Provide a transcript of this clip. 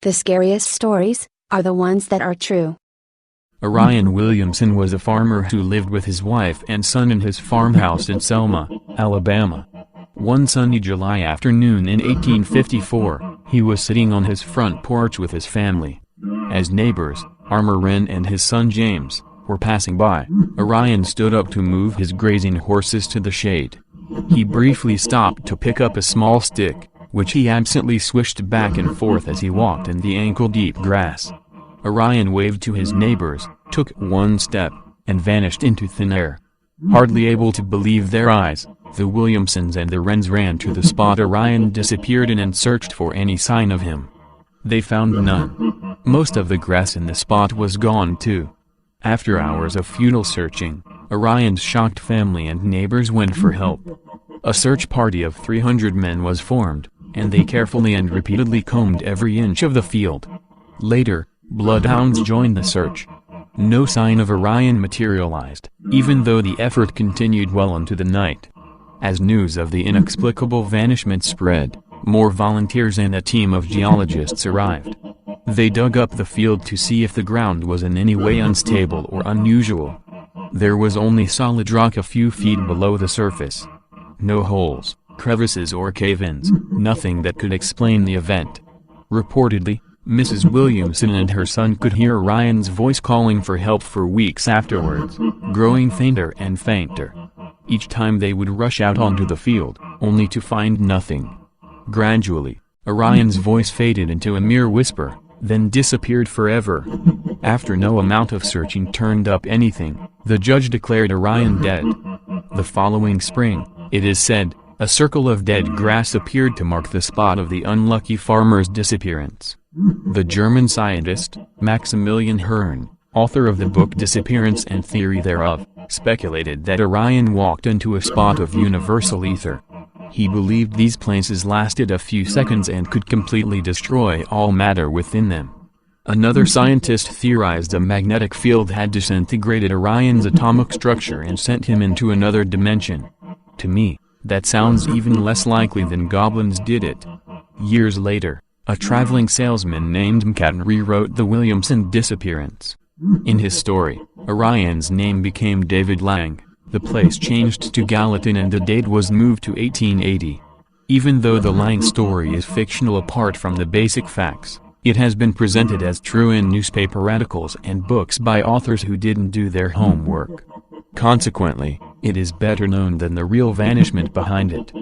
The scariest stories are the ones that are true. Orion Williamson was a farmer who lived with his wife and son in his farmhouse in Selma, Alabama. One sunny July afternoon in 1854, he was sitting on his front porch with his family. As neighbors, Farmer Wren and his son James, were passing by, Orion stood up to move his grazing horses to the shade. He briefly stopped to pick up a small stick, which he absently swished back and forth as he walked in the ankle-deep grass. Orion waved to his neighbors, took one step, and vanished into thin air. Hardly able to believe their eyes, the Williamsons and the Wrens ran to the spot Orion disappeared in and searched for any sign of him. They found none. Most of the grass in the spot was gone too. After hours of futile searching, Orion's shocked family and neighbors went for help. A search party of 300 men was formed, and they carefully and repeatedly combed every inch of the field. Later, bloodhounds joined the search. No sign of Orion materialized, even though the effort continued well into the night. As news of the inexplicable vanishment spread, more volunteers and a team of geologists arrived. They dug up the field to see if the ground was in any way unstable or unusual. There was only solid rock a few feet below the surface. No holes, crevices or cave-ins, nothing that could explain the event. Reportedly, Mrs. Williamson and her son could hear Orion's voice calling for help for weeks afterwards, growing fainter and fainter. Each time they would rush out onto the field, only to find nothing. Gradually, Orion's voice faded into a mere whisper, then disappeared forever. After no amount of searching turned up anything, the judge declared Orion dead. The following spring, it is said, a circle of dead grass appeared to mark the spot of the unlucky farmer's disappearance. The German scientist, Maximilian Hearn, author of the book Disappearance and Theory Thereof, speculated that Orion walked into a spot of universal ether. He believed these places lasted a few seconds and could completely destroy all matter within them. Another scientist theorized a magnetic field had disintegrated Orion's atomic structure and sent him into another dimension. To me, that sounds even less likely than goblins did it. Years later, a traveling salesman named McCatton rewrote the Williamson disappearance. In his story, Orion's name became David Lang, the place changed to Gallatin and the date was moved to 1880. Even though the Lang story is fictional apart from the basic facts, it has been presented as true in newspaper articles and books by authors who didn't do their homework. Consequently, it is better known than the real vanishment behind it.